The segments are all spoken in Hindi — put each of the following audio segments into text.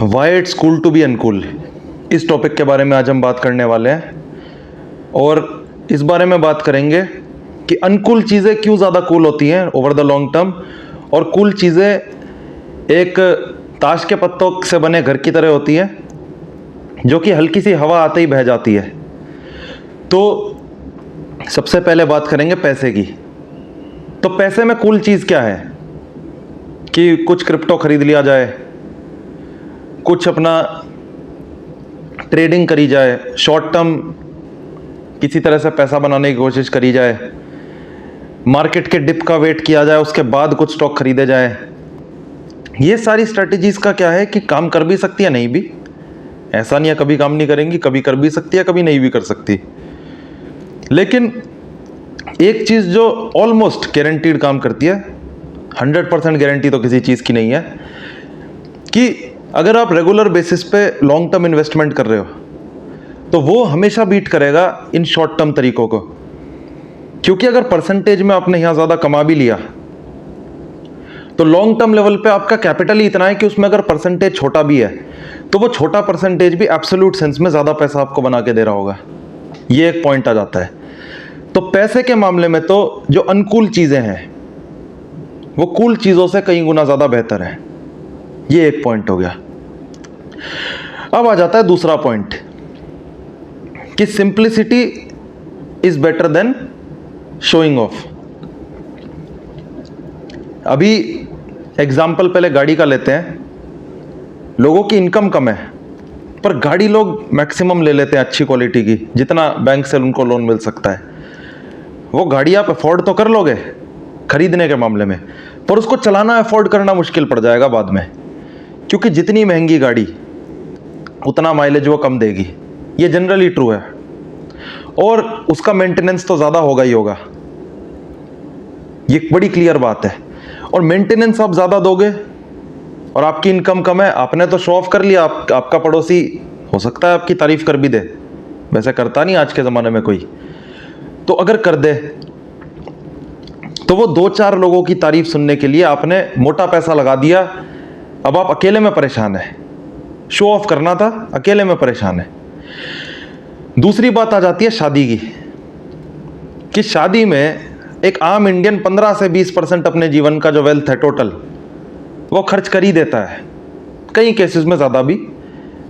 Y it's cool to be uncool, इस टॉपिक के बारे में आज हम बात करने वाले हैं। और इस बारे में बात करेंगे कि अनकूल चीज़ें क्यों ज़्यादा कूल होती हैं ओवर द लॉन्ग टर्म, और कूल चीज़ें एक ताश के पत्तों से बने घर की तरह होती हैं जो कि हल्की सी हवा आते ही बह जाती है। तो सबसे पहले बात करेंगे पैसे की। तो पैसे में कूल चीज़ क्या है कि कुछ क्रिप्टो खरीद लिया जाए, कुछ अपना ट्रेडिंग करी जाए, शॉर्ट टर्म किसी तरह से पैसा बनाने की कोशिश करी जाए, मार्केट के डिप का वेट किया जाए, उसके बाद कुछ स्टॉक खरीदे जाए। ये सारी स्ट्रेटजीज का क्या है कि काम कर भी सकती है, नहीं भी। ऐसा नहीं है कभी काम नहीं करेंगी, कभी कर भी सकती है, कभी नहीं भी कर सकती। लेकिन एक चीज़ जो ऑलमोस्ट गारंटीड काम करती है, 100% गारंटी तो किसी चीज़ की नहीं है, कि अगर आप रेगुलर बेसिस पे लॉन्ग टर्म इन्वेस्टमेंट कर रहे हो तो वो हमेशा बीट करेगा इन शॉर्ट टर्म तरीकों को। क्योंकि अगर परसेंटेज में आपने यहाँ ज़्यादा कमा भी लिया तो लॉन्ग टर्म लेवल पे आपका कैपिटल ही इतना है कि उसमें अगर परसेंटेज छोटा भी है तो वो छोटा परसेंटेज भी एब्सोल्यूट सेंस में ज़्यादा पैसा आपको बना के दे रहा होगा। ये एक पॉइंट आ जाता है। तो पैसे के मामले में तो जो अनकूल चीज़ें हैं वो कूल चीज़ों से कई गुना ज़्यादा बेहतर है। ये एक पॉइंट हो गया। अब आ जाता है दूसरा पॉइंट कि simplicity is better than showing off. अभी एग्जाम्पल पहले गाड़ी का लेते हैं। लोगों की इनकम कम है पर गाड़ी लोग मैक्सिमम ले लेते हैं अच्छी क्वालिटी की, जितना बैंक से उनको लोन मिल सकता है। वो गाड़ी आप अफोर्ड तो कर लोगे खरीदने के मामले में, पर उसको चलाना अफोर्ड करना मुश्किल पड़ जाएगा बाद में, क्योंकि जितनी महंगी गाड़ी उतना माइलेज वो कम देगी। ये जनरली ट्रू है। और उसका मेंटेनेंस तो ज़्यादा होगा ही होगा, ये बड़ी क्लियर बात है। और मेंटेनेंस आप ज़्यादा दोगे और आपकी इनकम कम है, आपने तो शो ऑफ कर लिया, आपका पड़ोसी हो सकता है आपकी तारीफ कर भी दे, वैसे करता नहीं आज के ज़माने में कोई, तो अगर कर दे तो वो 2-4 लोगों की तारीफ सुनने के लिए आपने मोटा पैसा लगा दिया। अब आप अकेले में परेशान है, शो ऑफ करना था, अकेले में परेशान है। दूसरी बात आ जाती है शादी की, कि शादी में एक आम इंडियन 15 से 20% अपने जीवन का जो वेल्थ है टोटल वो खर्च कर ही देता है। कई केसेस में ज़्यादा भी,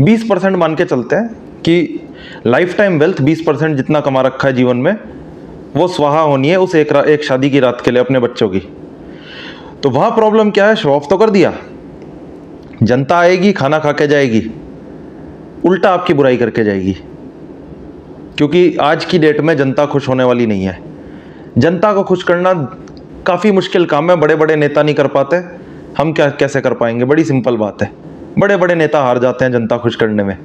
20% मान के चलते हैं कि लाइफ टाइम वेल्थ 20% जितना कमा रखा है जीवन में वो स्वाहा होनी है उस एक शादी की रात के लिए अपने बच्चों की। तो वहाँ प्रॉब्लम क्या है, शो ऑफ तो कर दिया, जनता आएगी खाना खा के जाएगी, उल्टा आपकी बुराई करके जाएगी। क्योंकि आज की डेट में जनता खुश होने वाली नहीं है। जनता को खुश करना काफ़ी मुश्किल काम है, बड़े बड़े नेता नहीं कर पाते, हम कैसे कर पाएंगे? बड़ी सिंपल बात है, बड़े बड़े नेता हार जाते हैं जनता खुश करने में।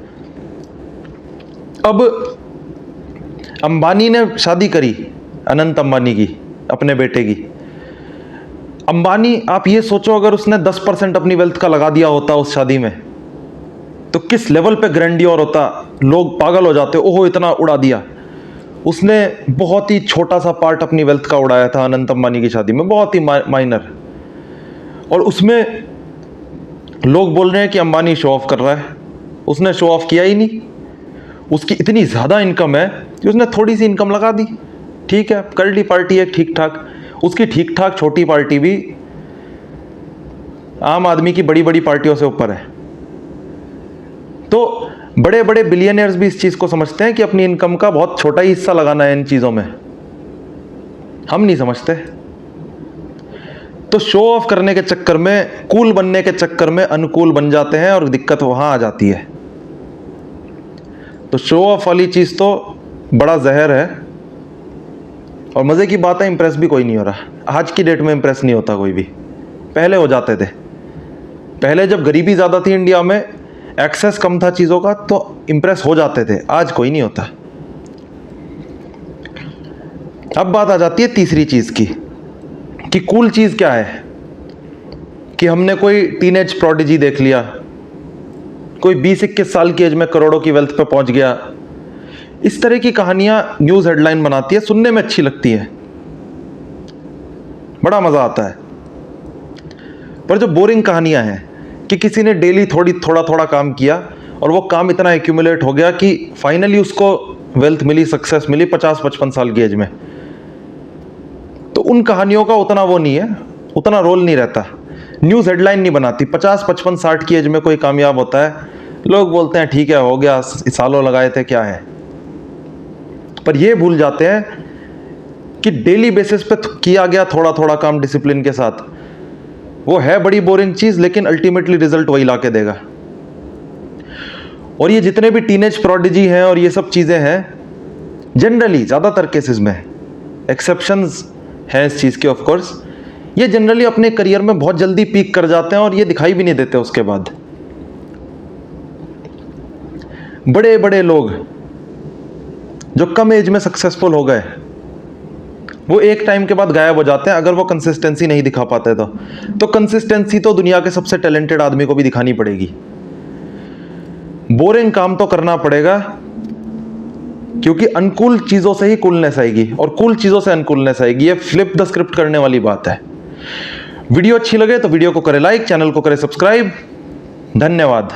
अब अंबानी ने शादी करी, अनंत अंबानी की, अपने बेटे की। अंबानी, आप ये सोचो अगर उसने 10% अपनी वेल्थ का लगा दिया होता उस शादी में तो किस लेवल पे ग्रैंडियर होता, लोग पागल हो जाते, ओहो इतना उड़ा दिया। उसने बहुत ही छोटा सा पार्ट अपनी वेल्थ का उड़ाया था अनंत अंबानी की शादी में, बहुत ही माइनर, और उसमें लोग बोल रहे हैं कि अंबानी शो ऑफ कर रहा है। उसने शो ऑफ किया ही नहीं। उसकी इतनी ज़्यादा इनकम है कि उसने थोड़ी सी इनकम लगा दी, ठीक है, कर ली पार्टी एक ठीक ठाक। उसकी ठीक ठाक छोटी पार्टी भी आम आदमी की बड़ी बड़ी पार्टियों से ऊपर है। तो बड़े बड़े बिलियनियर्स भी इस चीज़ को समझते हैं कि अपनी इनकम का बहुत छोटा ही हिस्सा लगाना है इन चीज़ों में, हम नहीं समझते। तो शो ऑफ करने के चक्कर में, कूल बनने के चक्कर में अनकूल बन जाते हैं और दिक्कत वहाँ आ जाती है। तो शो ऑफ वाली चीज़ तो बड़ा जहर है। और मज़े की बात है, इंप्रेस भी कोई नहीं हो रहा आज की डेट में, इंप्रेस नहीं होता कोई भी। पहले हो जाते थे, पहले जब गरीबी ज़्यादा थी इंडिया में, एक्सेस कम था चीज़ों का, तो इंप्रेस हो जाते थे, आज कोई नहीं होता। अब बात आ जाती है तीसरी चीज़ की, कि कूल चीज़ क्या है। कि हमने कोई टीनेज प्रोडिजी देख लिया, कोई 20-21 साल की एज में करोड़ों की वेल्थ पे पहुंच गया। इस तरह की कहानियां न्यूज़ हेडलाइन बनाती है, सुनने में अच्छी लगती है, बड़ा मज़ा आता है। पर जो बोरिंग कहानियां हैं कि किसी ने डेली थोड़ा थोड़ा काम किया और वो काम इतना एक्यूमुलेट हो गया कि फाइनली उसको वेल्थ मिली, सक्सेस मिली 50-55 साल की एज में। तो उन कहानियों का उतना वो नहीं है, उतना रोल नहीं रहता, न्यूज़ हेडलाइन नहीं बनाती। 50-55-60 की एज में कोई कामयाब होता है, लोग बोलते हैं ठीक है हो गया, सालों लगाए थे क्या है। पर ये भूल जाते हैं कि डेली बेसिस पे किया गया थोड़ा थोड़ा काम डिसिप्लिन के साथ, वो है बड़ी बोरिंग चीज, लेकिन अल्टीमेटली रिजल्ट वही ला के देगा। और ये जितने भी टीनेज प्रोडिजी हैं और ये सब चीजें हैं, जनरली ज्यादातर केसेस में, एक्सेप्शंस हैं इस चीज के ऑफ कोर्स, ये जनरली अपने करियर में बहुत जल्दी पीक कर जाते हैं और ये दिखाई भी नहीं देते उसके बाद। बड़े बड़े लोग जो कम एज में सक्सेसफुल हो गए, वो एक टाइम के बाद गायब हो जाते हैं अगर वो कंसिस्टेंसी नहीं दिखा पाते तो कंसिस्टेंसी तो दुनिया के सबसे टैलेंटेड आदमी को भी दिखानी पड़ेगी। बोरिंग काम तो करना पड़ेगा, क्योंकि अनकूल चीजों से ही कूलनेस आएगी और कूल चीजों से अनकूलनेस आएगी। ये फ्लिप द स्क्रिप्ट करने वाली बात है। वीडियो अच्छी लगे तो वीडियो को करें लाइक, चैनल को करें सब्सक्राइब। धन्यवाद।